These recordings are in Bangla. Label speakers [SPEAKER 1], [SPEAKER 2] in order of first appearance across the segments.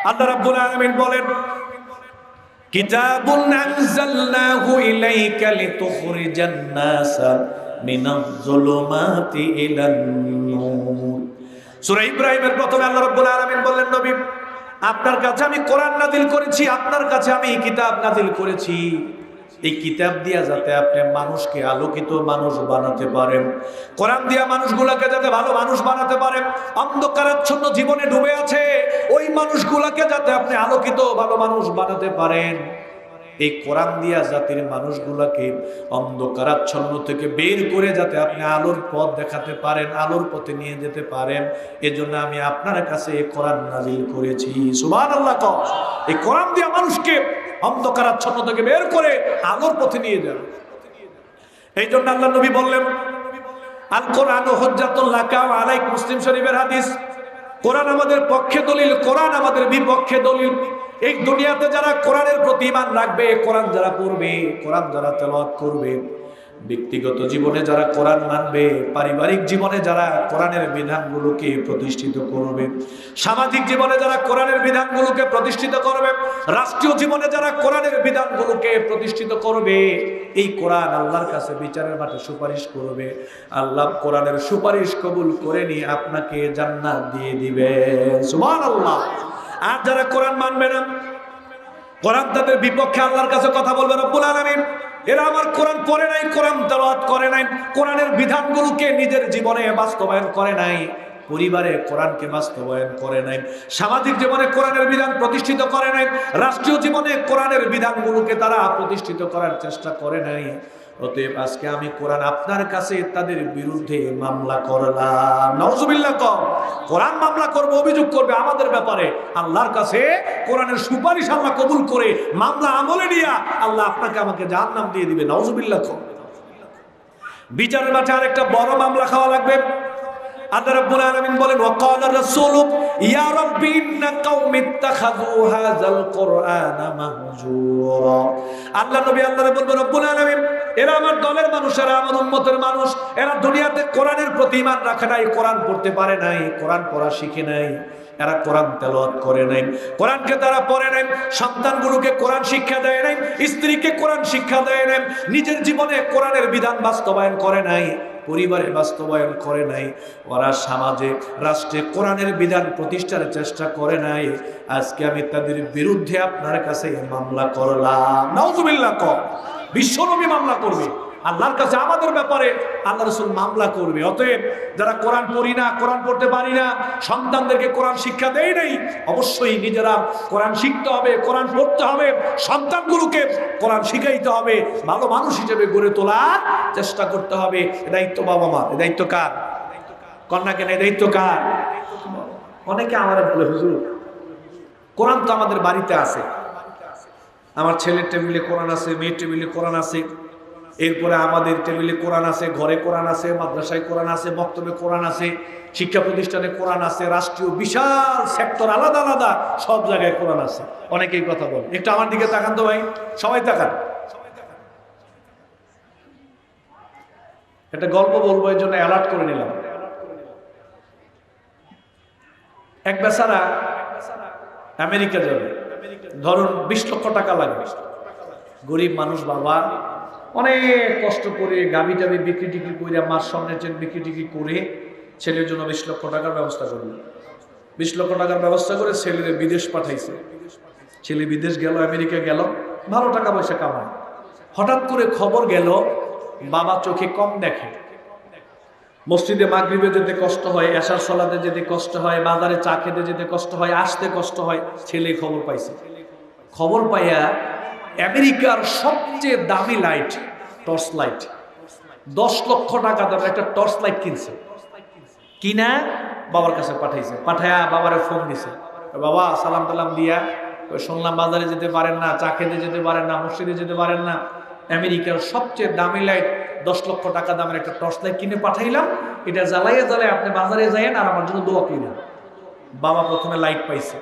[SPEAKER 1] আল্লাহ রাব্বুল আলামিন বলেন, কিতাবুন আনজালনাহু ইলাইকা লিতুখরিজান নাসা মিনাজ যুলুমাতি ইলান নূর। সূরা ইব্রাহিমের প্রথমে আল্লাহ রাব্বুল আলামিন বললেন, নবী আপনার কাছে আমি কোরআন নাযিল করেছি, আপনার কাছে আমি কিতাব নাযিল করেছি, এই কিতাব দিয়া যাতে আপনি মানুষকে আলোকিত মানুষ বানাতে পারেন, কোরআন দিয়া মানুষগুলোকে যাতে ভালো মানুষ বানাতে পারেন, অন্ধকারাচ্ছন্ন জীবনে ডুবে আছে ওই মানুষগুলোকে যাতে আপনি আলোকিত ভালো মানুষ বানাতে পারেন, এই কোরআন দিয়া জাতির মানুষগুলোকে অন্ধকারাচ্ছন্ন থেকে বের করে যাতে আপনি আলোর পথ দেখাতে পারেন, আলোর পথে নিয়ে যেতে পারেন, এজন্য আমি আপনার কাছে এই কোরআন নাযিল করেছি। সুবহানাল্লাহ। এই কোরআন দিয়া মানুষকে অন্ধকারাচ্ছন্ন থেকে বের করে আলোর পথে নিয়ে যান। এই জন্য আল্লাহ নবী বললেন, আল কোরআন হুজ্জাতুল লাকা ওয়া আলাইক। মুসলিম শরীফের হাদিস। কোরআন আমাদের পক্ষে দলিল, কোরআন আমাদের বিপক্ষে দলিল। এই দুনিয়াতে যারা কোরআনের প্রতি ঈমান রাখবে, কোরআন যারা পড়বে, কোরআন যারা তেলাওয়াত করবে, ব্যক্তিগত জীবনে যারা কোরআন মানবে, পারিবারিক জীবনে যারা কোরআনের বিধানগুলোকে প্রতিষ্ঠিত করবে, সামাজিক জীবনে যারা কোরআনের বিধানগুলোকে প্রতিষ্ঠিত করবে, রাষ্ট্রীয় জীবনে যারা কোরআনের বিধানগুলোকে প্রতিষ্ঠিত করবে, এই কোরআন আল্লাহর কাছে বিচারের মাঠে সুপারিশ করবে। আল্লাহ কোরআনের সুপারিশ কবুল করে নিয়ে আপনাকে জান্নাত দিয়ে দিবে। সুবহানাল্লাহ। আর যারা কোরআন মানবে না, কোরআন তাদের বিপক্ষে আল্লাহর কাছে কথা বলবে রব্বুল আলামিন, এরা আমার কোরআন পড়ে নাই, কোরআন তেলাওয়াত করে নাই, কোরআনের বিধানগুলোকে নিজের জীবনে বাস্তবায়ন করে নাই, পরিবারে কোরআনকে বাস্তবায়ন করে নাই, সামাজিক জীবনে কোরআনের বিধান প্রতিষ্ঠিত করে নাই, রাষ্ট্রীয় জীবনে কোরআনের বিধানগুলোকে তারা প্রতিষ্ঠিত করার চেষ্টা করে নাই। অতএব আজকে আমি কোরআন আপনার কাছে তাদের বিরুদ্ধে মামলা করলাম। নাউজুবিল্লাহ। কোরআন মামলা করবে, অভিযোগ করবে আমাদের ব্যাপারে, আল্লাহর কাছে কোরআনের সুপারিশ আল্লাহ কবুল করে মামলা আমলে নিয়ে আল্লাহ আপনাকে আমাকে জাহান্নাম দিয়ে দিবে। নাউজুবিল্লাহ। বিচারের মাঠে আরেকটা বড় মামলা খাওয়া লাগবে। আল্লাহ রাব্বুল আলামিন বলেন, ওয়াকালা রাসূলু ইয়া রাব্বি ইন্না কওমি ইত্তাখাযু হাযাল কুরআনা মাহজুরা। আল্লাহ নবী আল্লাহরে বলবেন, রব্বুল আলামিন এরা আমার দলের মানুষ, এরা আমার উম্মতের মানুষ, এরা দুনিয়াতে কোরআনের প্রতি ঈমান রাখে নাই, কোরআন পড়তে পারে নাই, কোরআন পড়া শিখে নাই, এরা কোরআন তেলাওয়াত করে নাই, কোরআনকে তারা পড়ে নাই, সন্তানগুলোকে কোরআন শিক্ষা দেয় নাই, স্ত্রীকে কোরআন শিক্ষা দেয় নাই, নিজের জীবনে কোরআনের বিধান বাস্তবায়ন করে নাই, পরিবারে বাস্তবায়ন করে নাই, ওরা সমাজে রাষ্ট্রে কোরআনের বিধান প্রতিষ্ঠার চেষ্টা করে নাই। আজকে আমি তাদের বিরুদ্ধে আপনার কাছে মামলা করলাম। নাউজুবিল্লাহ। বিশ্বনবী মামলা করবে আল্লাহর কাছে আমাদের ব্যাপারে, আল্লাহ রাসূল মামলা করবে। অতএব যারা কোরআন পড়ি না, কোরআন পড়তে পারি না, সন্তানদেরকে কোরআন শিক্ষা দেয় নাই, অবশ্যই নিজেরা কোরআন শিখতে হবে, কোরআন পড়তে হবে, সন্তানগুলোকে কোরআন শিখাইতে হবে, ভালো মানুষ হিসেবে গড়ে তোলার চেষ্টা করতে হবে। এ দায়িত্ব বাবা মা। এ দায়িত্ব কার? কন্যা কেন? এ দায়িত্ব কার? অনেকে আমার বলে, হুজুর কোরআন তো আমাদের বাড়িতে আছে, আমার ছেলের টেবিলে কোরআন আছে, মেয়ের টেবিলে কোরআন আছে, এরপরে আমাদের টেবিলে কোরআন আছে, ঘরে কোরআন আছে, মাদ্রাসায় কোরআন আছে, মক্তবে কোরআন আছে, শিক্ষা প্রতিষ্ঠানে কোরআন আছে, রাষ্ট্রীয় বিশাল সেক্টর আলাদা আলাদা সব জায়গায় কোরআন আছে। অনেকেই কথা বলে। একটু আমার দিকে তাকান তো ভাই, সবাই তাকান। একটা গল্প বলবো, এর জন্য অ্যালার্ট করে নিলাম। এক বেচারা আমেরিকা যাবে, ধরুন 20 লক্ষ টাকা লাগবে, গরিব মানুষ, বাবা অনেক কষ্ট করে গাভি টাভি বিক্রি টিক্রি করে, মার সামনে বিক্রি টিক্রি করে ছেলের জন্য 20 লক্ষ টাকার ব্যবস্থা করল। 20 লক্ষ টাকার ব্যবস্থা করে ছেলের বিদেশ পাঠাইছে। ছেলে বিদেশ গেল, আমেরিকা গেল, ভালো টাকা পয়সা কামায়। হঠাৎ করে খবর গেল বাবা চোখে কম দেখে, মসজিদে মাগরিবে যেতে কষ্ট হয়, এশার সালাতে যেতে কষ্ট হয়, বাজারে চা খেতে যেতে কষ্ট হয়, আসতে কষ্ট হয়। ছেলে খবর পাইছে। খবর পাইয়া আমেরিকার সবচেয়ে দামি লাইট, টর্চ লাইট, 10 লক্ষ টাকা দামের একটা টর্চ লাইট কিনছে। কিনা বাবার কাছে পাঠাইছে। পাঠায়া বাবারে ফোন দিছে, বাবা সালাম টালাম দিয়া, শুনলাম বাজারে যেতে পারেন না, চা খেতে যেতে পারেন না, মসজিদে যেতে পারেন না, আমেরিকার সবচেয়ে দামি লাইট 10 লক্ষ টাকা দামের একটা টর্চ লাইট কিনে পাঠাইলাম, এটা জ্বালাইয়া জ্বালায় আপনি বাজারে যাইয়েন আর আমার জন্য দোয়া করেন। বাবা প্রথমে লাইট পাইছে,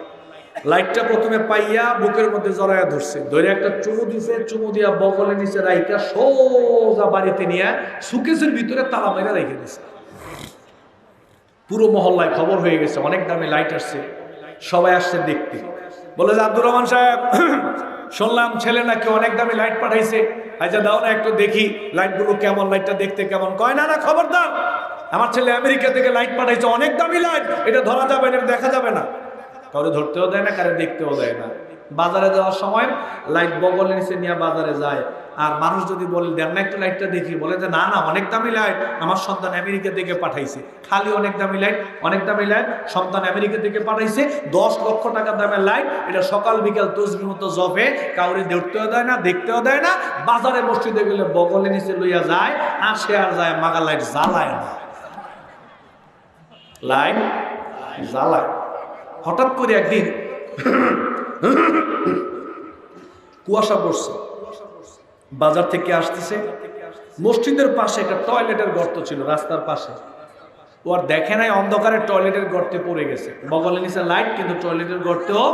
[SPEAKER 1] লাইটটা প্রথমে পাইয়া বুকের মধ্যে জড়াইয়া ধরছে, ধরে একটা চুমু দিছে, চুমু দিয়া বগলে নিচে রাইকা সোজা বাড়িতে নিয়ে সুকেসের ভিতরে তালা মেরে রেখে দিছে। পুরো মহল্লায় খবর হয়ে গেছে, অনেক দামি লাইট আসছে, সবাই আসছে দেখতে। বলে যে আব্দুর রহমান সাহেব, শুনলাম ছেলে নাকি অনেক দামি লাইট পাঠাইছে, আচ্ছা দাও না একটু দেখি লাইটগুলো কেমন, লাইটটা দেখতে কেমন। কয় না না, খবরদার, আমার ছেলে আমেরিকা থেকে লাইট পাঠাইছে, অনেক দামি লাইট, এটা ধরা যাবে না, এটা দেখা যাবে না। কাউরে ধরতেও দেয় না, কারে দেখতেও দেয় না। বাজারে যাওয়ার সময় লাইট বগলে নিচে নিয়ে বাজারে যায়, আর মানুষ যদি বলে দেন না একটু লাইটটা দেখি, বলে যে না না অনেক দামি লাইট, আমার সন্তান আমেরিকা থেকে পাঠাইছে। খালি অনেক দামি লাইট, অনেক দামি লাইট, সন্তান আমেরিকা থেকে পাঠাইছে, 10 লক্ষ টাকা দামের লাইট, এটা সকাল বিকাল তসবির মতো জপে, কাউরে ধরতেও দেয় না, দেখতেও দেয় না। বাজারে মসজিদে গেলে বগলে নিচে লইয়া যায়, আসে আর যায়, মাগা লাইট জ্বালায় না, লাইট জ্বালায়। হঠাৎ করে একদিন কুয়াশা পড়ছে, বাজার থেকে আসতেছে, মসজিদের পাশে একটা টয়লেটের গর্ত ছিল রাস্তার পাশে। ও আর দেখে নাই অন্ধকারে টয়লেটের গর্তে পড়ে গেছে, বগলে নিচে লাইট, কিন্তু টয়লেটের গর্তেও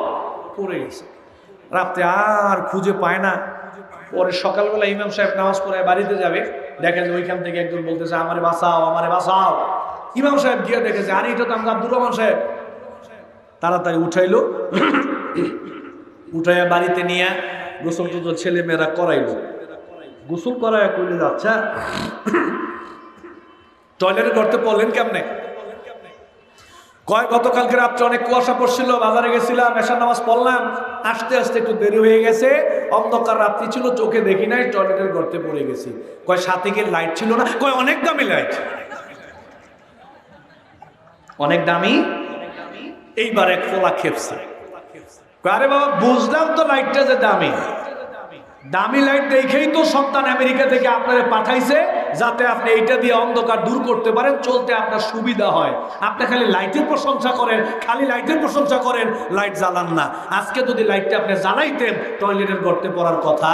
[SPEAKER 1] পড়ে গেছে। রাতে আর খুঁজে পায় না। পরে সকালবেলা ইমাম সাহেব নামাজ পড়ে বাড়িতে যাবে, দেখে যে ওইখান থেকে একজন বলতেছে আমারে বাঁচাও, আমারে বাঁচাও। ইমাম সাহেব গিয়ে দেখেছে আরে এটা তো আমরা আব্দুর রহমান সাহেব। তাড়াতাড়ি উঠাইলো, উঠাইয়া বাড়িতে নিয়ে গোসল টোসল ছেলে মেয়েরা করাইলো। গোসল করায় কইলে আচ্ছা টয়লেটে করতে পড়লেন কেমনে? কয় গতকালকে রাত্রে অনেক কুয়াশা পড়ছিল, বাজারে গেছিলাম, এশার নামাজ পড়লাম, আসতে আসতে একটু দেরি হয়ে গেছে, অন্ধকার রাত্রি ছিল, চোখে দেখি নাই, টয়লেটের গর্তে পড়ে গেছি। কয় সাথে গিয়ে লাইট ছিল না? কয় অনেক দামি লাইট, অনেক দামি। এইবার এক ফোলা খেপছে, আরে বাবা বুঝলাম তো লাইটটা যে দামি, দামি লাইট দেখেই তো সন্তান আমেরিকা থেকে আপনারে পাঠাইছে, যাতে আপনি এইটা দিয়ে অন্ধকার দূর করতে পারেন, চলতে আপনার সুবিধা হয়। আপনি খালি লাইটের প্রশংসা করেন, খালি লাইটের প্রশংসা করেন, লাইট জ্বালান না। আজকে যদি লাইটটা আপনি জ্বালাইতেন, টয়লেটের গর্তে পড়ার কথা।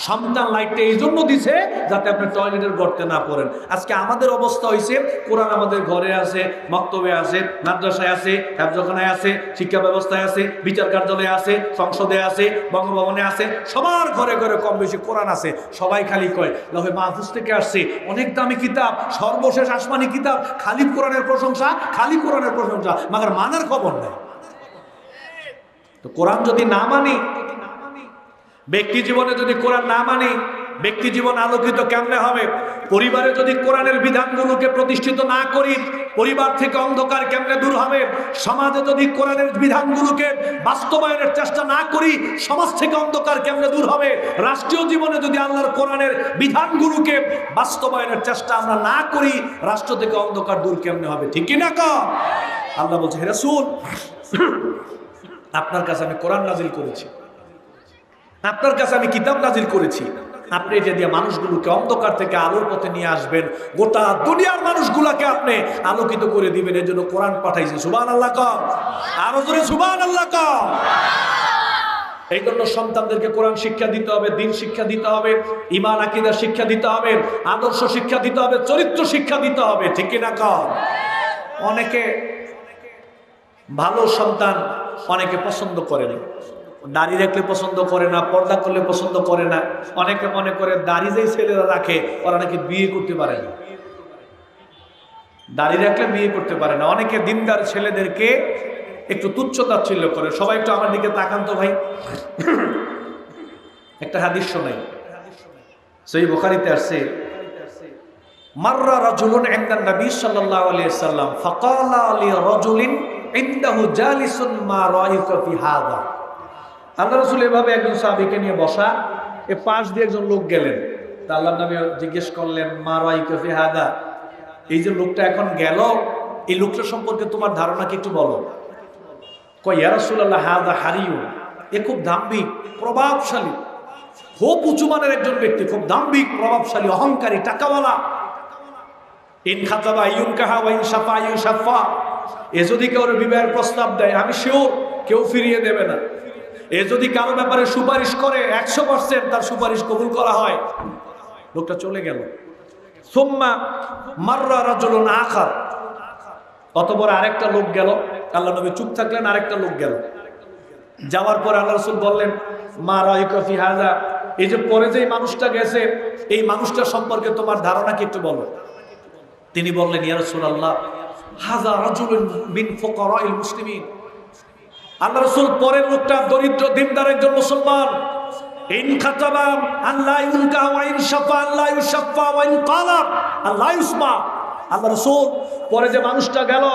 [SPEAKER 1] সন্তান লাইটটা এই জন্য দিছে যাতে আপনি টয়লেটের গর্তে না পড়েন। আজকে আমাদের অবস্থা হয়েছে, কোরআন আমাদের ঘরে আছে, মক্তবে আছে, মাদ্রাসায় আছে, হেফজখানায় আছে, শিক্ষা ব্যবস্থায় আছে, বিচার কার্যালয়ে আছে, সংসদে আছে, বঙ্গভবনে আছে, সবার ঘরে ঘরে কম বেশি কোরআন আছে। সবাই খালি কয় লহে মাহফুজ থেকে আসছে, অনেক দামি কিতাব, সর্বশেষ আসমানি কিতাব, খালি কোরআনের প্রশংসা, খালি কোরআনের প্রশংসা, মাগার মানার খবর নেই। তো কোরআন যদি না মানি, ব্যক্তি জীবনে যদি কোরআন না মানি, ব্যক্তি জীবন আলোকিত কেমনে হবে? পরিবারে যদি কোরআনের বিধানগুলোকে প্রতিষ্ঠিত না করি, পরিবার থেকে অন্ধকার কেমনে দূর হবে? সমাজে যদি কোরআনের বিধানগুলোকে বাস্তবায়নের চেষ্টা না করি, সমাজ থেকে অন্ধকার কেমনে দূর হবে? রাষ্ট্রীয় জীবনে যদি আল্লাহর কোরআনের বিধানগুলোকে বাস্তবায়নের চেষ্টা আমরা না করি, রাষ্ট্র থেকে অন্ধকার দূর কেমনে হবে? ঠিক কি না? আল্লাহ বলছে, হে রাসূল, আপনার কাছে আমি কোরআন নাজিল করেছি, আপনার কাছে আমি কিতাব নাজিল করেছি, আপনি এটা দিয়ে মানুষগুলোকে অন্ধকার থেকে আলোর পথে নিয়ে আসবেন, গোটা দুনিয়ার মানুষগুলোকে আপনি আলোকিত করে দিবেন। এর জন্য কোরআন পাঠাইছি। সুবহানাল্লাহ কও, আরো জোরে সুবহানাল্লাহ কও। এই জন্য সন্তানদেরকে কোরআন শিক্ষা দিতে হবে, দ্বীন শিক্ষা দিতে হবে, ঈমান আকীদা শিক্ষা দিতে হবে, আদর্শ শিক্ষা দিতে হবে, চরিত্র শিক্ষা দিতে হবে। ঠিক কি না কও? অনেকে ভালো সন্তান অনেকে পছন্দ করে না, দাড়ি রাখলে পছন্দ করে না, পর্দা করলে পছন্দ করে না। অনেকে মনে করে দাড়ি যেই ছেলেরা রাখে ওরা নাকি বিয়ে করতে পারে না, দাড়ি রাখলে বিয়ে করতে পারে না। অনেকে দিনদার ছেলেদেরকে একটু তুচ্ছ তাচ্ছিল্য করে। সবাই একটু আমার দিকে তাকান তো ভাই, একটা হাদিস শোনাই, সহিহ বুখারীতে আসছে, মাররা রাজুলুন ইনদান নবী সাল্লাল্লাহু আলাইহি ওয়াসাল্লাম ফাকালা লি রাজুলিন ইনদাহু জালিসুন মা রাআইকা ফি হাযা। আল্লাহ রাসূল এভাবে একজন সাহাবীকে নিয়ে বসা, এ পাশ দিয়ে একজন লোক গেলেন, তা আল্লাহর নবী জিজ্ঞেস করলেন, মা রাআইকা ফি হাযা, এই যে লোকটা এখন গেল, এই লোকটা সম্পর্কে তোমার ধারণা কি একটু বলো। কয়, ইয়া রাসূলুল্লাহ হাযা হারিয়ুন, এ খুব দাম্ভিক, প্রভাবশালী, খুব উঁচু মানের একজন ব্যক্তি, খুব দাম্ভিক, প্রভাবশালী, অহংকারী, টাকাওয়ালা। ইন খাতাবা ইউনকাহা ওয়া ইন শাফা ইউশাফা, এ যদি কেউ বিবাহের প্রস্তাব দেয় আমি শিওর কেউ ফিরিয়ে দেবে না। এ যদি কারো ব্যাপারে সুপারিশ করে 100% তার সুপারিশ কবুল করা হয়। লোকটা চলে গেল। সুম্মা মাররা রাজুলুন আখার, অতঃপর আরেকটা লোক গেল। আল্লাহ নবী চুপ থাকলেন, আরেকটা লোক গেল। যাওয়ার পর আল্লাহ রাসূল বললেন, মা রাআইকা ফি হাযা, এই যে পরে যে মানুষটা গেছে, এই মানুষটা সম্পর্কে তোমার ধারণা কি একটু বলো। তিনি বললেন, ইয়া রাসূলুল্লাহ হাযা রাজুলুন মিন ফুকারাইল মুসলিমিন, আল্লাহ রাসূল পরের লোকটা দরিদ্র দিনদার একজন মুসলমান। ইন খাতাবা আল্লাহ ইউনকা ওয়া ইন শাফা আল্লাহ ইউশাফা ওয়া ইন কালা আল্লাহ ইউসমা। আল্লাহ রাসূল পরে যে মানুষটা গেল,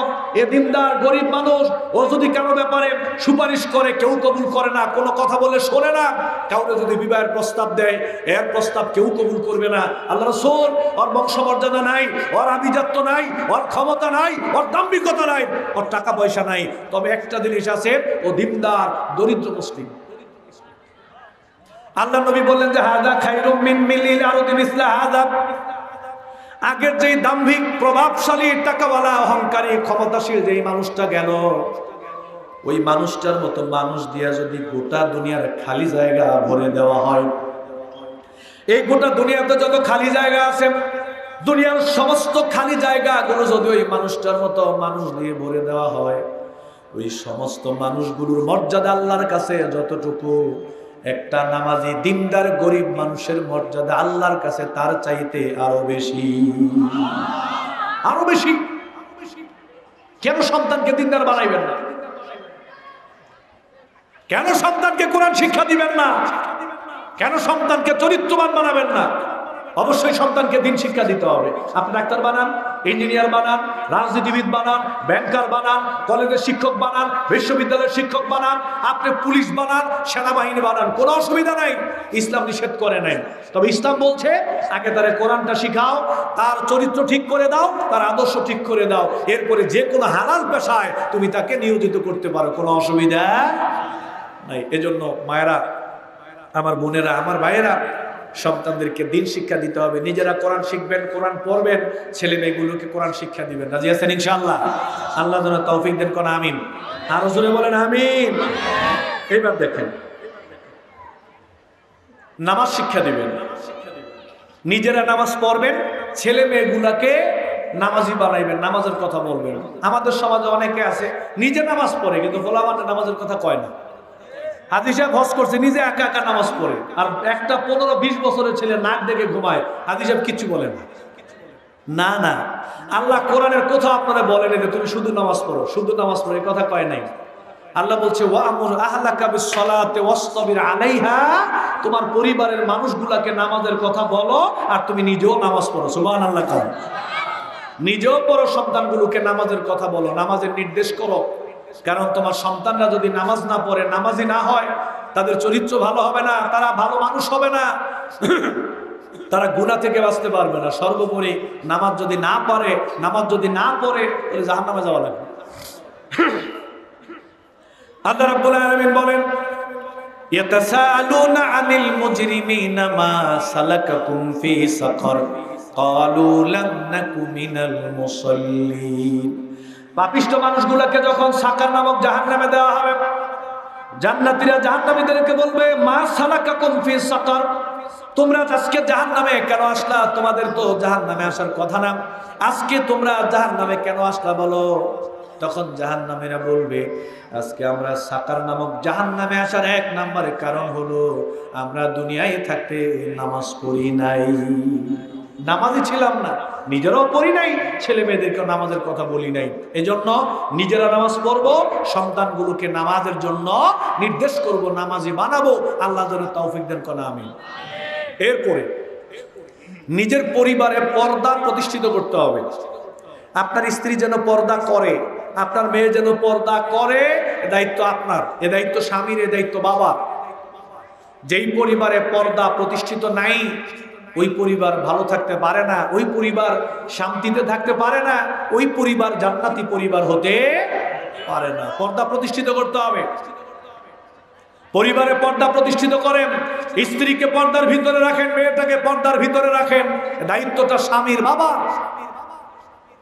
[SPEAKER 1] এ দিনদার গরিব মানুষ, ও যদি কারো ব্যাপারে সুপারিশ করে কেউ কবুল করে না, কোনো কথা বলে শোনে না, কাউকে যদি বিবাহের প্রস্তাব দেয় এর প্রস্তাব কেউ কবুল করবে না। আল্লাহ রাসূল ওর বংশমর্যাদা নাই, ওর আভিজাত্য নাই, ওর ক্ষমতা নাই, ওর দাম্ভিকতা নাই, ওর টাকা পয়সা নাই, তবে একটা জিনিস আছে, ও দিনদার দরিদ্র মুসলিম। আল্লাহ নবী বললেন যে হাযা খায়রুম মিন মিলিল আরদি মিসলা হাযা। আগের যেই দাম্ভিক প্রভাবশালী টাকাওয়ালা অহংকারী ক্ষমতাশীল যেই মানুষটা গেল, ওই মানুষটার মতো মানুষ দিয়া যদি গোটা দুনিয়ার খালি জায়গা ভরে দেওয়া হয়, এই গোটা দুনিয়াতে যত খালি জায়গা আছে, দুনিয়ার সমস্ত খালি জায়গাগুলো যদি ওই মানুষটার মতো মানুষ দিয়ে ভরে দেওয়া হয়, ওই সমস্ত মানুষগুলোর মর্যাদা আল্লাহর কাছে যতটুকু, একটা নামাজি দিনদার গরিব মানুষের মর্যাদা আল্লাহর কাছে তার চাইতে আরো বেশি, আরো বেশি। কেন সন্তানকে দিনদার বানাইবেন না? কেন সন্তানকে কোরআন শিক্ষা দিবেন না? কেন সন্তানকে চরিত্রবান বানাবেন না? অবশ্যই সন্তানকে দিন শিক্ষা দিতে হবে। আপনি ডাক্তার বানান, ইঞ্জিনিয়ার বানান, রাজনীতিবিদ বানান, ব্যাংকার বানান, কলেজের শিক্ষক বানান, বিশ্ববিদ্যালয়ের শিক্ষক বানান, আপনি পুলিশ বানান, সেনাবাহিনী বানান, কোনো অসুবিধা নাই, ইসলাম নিষেধ করে নাই। তবে ইসলাম বলছে আগে তার কোরআনটা শিখাও, তার চরিত্র ঠিক করে দাও, তার আদর্শ ঠিক করে দাও, এরপরে যে কোনো হালাল পেশায় তুমি তাকে নিয়োজিত করতে পারো, কোনো অসুবিধা নাই। এজন্য মায়েরা, আমার বোনেরা, আমার ভাইয়েরা, সন্তানদেরকে দিন শিক্ষা দিতে হবে। নিজেরা কোরআন শিখবেন, কোরআন পড়বেন, ছেলে মেয়েগুলোকে কোরআন শিক্ষা দিবেন। রাজি আছেন ইনশাআল্লাহ? আল্লাহ যেন তৌফিক দেন। কোন আমিন। আরো জোরে বলেন আমিন। এইবার দেখেন, নামাজ শিক্ষা দিবেন, নিজেরা নামাজ পড়বেন, ছেলে মেয়েগুলাকে নামাজি বানাইবেন, নামাজের কথা বলবেন। আমাদের সমাজে অনেকে আছে নিজে নামাজ পড়ে কিন্তু গোলামানে নামাজের কথা কয় না। হাজী সাহেব হজ করছে, নিজে একা একা নামাজ পড়ে, আর একটা 15-20 বছরের ছেলে নাক ডেকে ঘুমায়, হাজী সাহেব কিচ্ছু বলেন না। না, আল্লাহ কোরআনের কোথাও আপনারা বলেন যে তুমি শুধু নামাজ পড়ো, শুধু নামাজ পড়ো, এই কথা কয় নাই। আল্লাহ বলছে ওয়ামুর আহলাকা বিসসালাতি ওয়াসতাবির আলাইহা, তোমার পরিবারের মানুষগুলাকে নামাজের কথা বলো আর তুমি নিজেও নামাজ পড়ো। সুবহানাল্লাহ। নিজেও পড়ো, সন্তানগুলোকে নামাজের কথা বলো, নামাজের নির্দেশ করো। কারণ তোমার সন্তানরা যদি নামাজ না পড়ে, নামাজি না হয়, তাদের চরিত্র ভালো হবে না, তারা ভালো মানুষ হবে না, তারা গুনাহ থেকে বাঁচতে পারবে না। সর্বোপরি নামাজ যদি না পারে, নামাজ যদি না পড়ে, তাহলে জাহান্নামে যাওয়া লাগবে। আল্লাহ রাব্বুল আলামিন বলেন ইয়াতাসাআলুনা আনিল মুজরিমিনা মা সালাকাকুম ফি সাকার ক্বালু লাম নাকু মিনাল মুসাল্লিন। পাপিষ্ঠ মানুষগুলোকে যখন সাকার নামক জাহান্নামে দেওয়া হবে, জান্নাতীরা জাহান্নামীদেরকে বলবে মা সালাকাকুম ফি সাকার, তোমরা আজকে জাহান্নামে কেন আসলা? তোমাদের তো জাহান্নামে আসার কথা না, আজকে তোমরা জাহান্নামে কেন আসলা বলো? তখন জাহান্নামীরা বলবে আজকে আমরা সাকার নামক জাহান্নামে আসার 1 নম্বরের কারণ হলো আমরা দুনিয়ায় থাকতে নামাজ পড়ি নাই, নামাজি ছিলাম না, নিজেরাও পড়ি নাই, ছেলে মেয়েদেরকে নামাজের কথা বলি নাই। এজন্য নিজেরা নামাজ পড়বো, সন্তানগুলোকে নামাজের জন্য নির্দেশ করব, নামাজি বানাবো। আল্লাহ যেন তৌফিক দেন। কোন আমিন। এরপরে নিজের পরিবারে পর্দা প্রতিষ্ঠিত করতে হবে। আপনার স্ত্রী যেন পর্দা করে, আপনার মেয়ে যেন পর্দা করে, এ দায়িত্ব আপনার, এ দায়িত্ব স্বামীর, এ দায়িত্ব বাবার। যেই পরিবারে পর্দা প্রতিষ্ঠিত নাই, ওই পরিবার ভালো থাকতে পারে না, ওই পরিবার শান্তিতে থাকতে পারে না, ওই পরিবার জান্নাতি পরিবার হতে পারে না। পর্দা প্রতিষ্ঠিত করতে হবে। পরিবারে পর্দা প্রতিষ্ঠিত করেন, স্ত্রীকে পর্দার ভিতরে রাখেন, মেয়েটাকে পর্দার ভিতরে রাখেন, দায়িত্বটা স্বামীর, বাবা।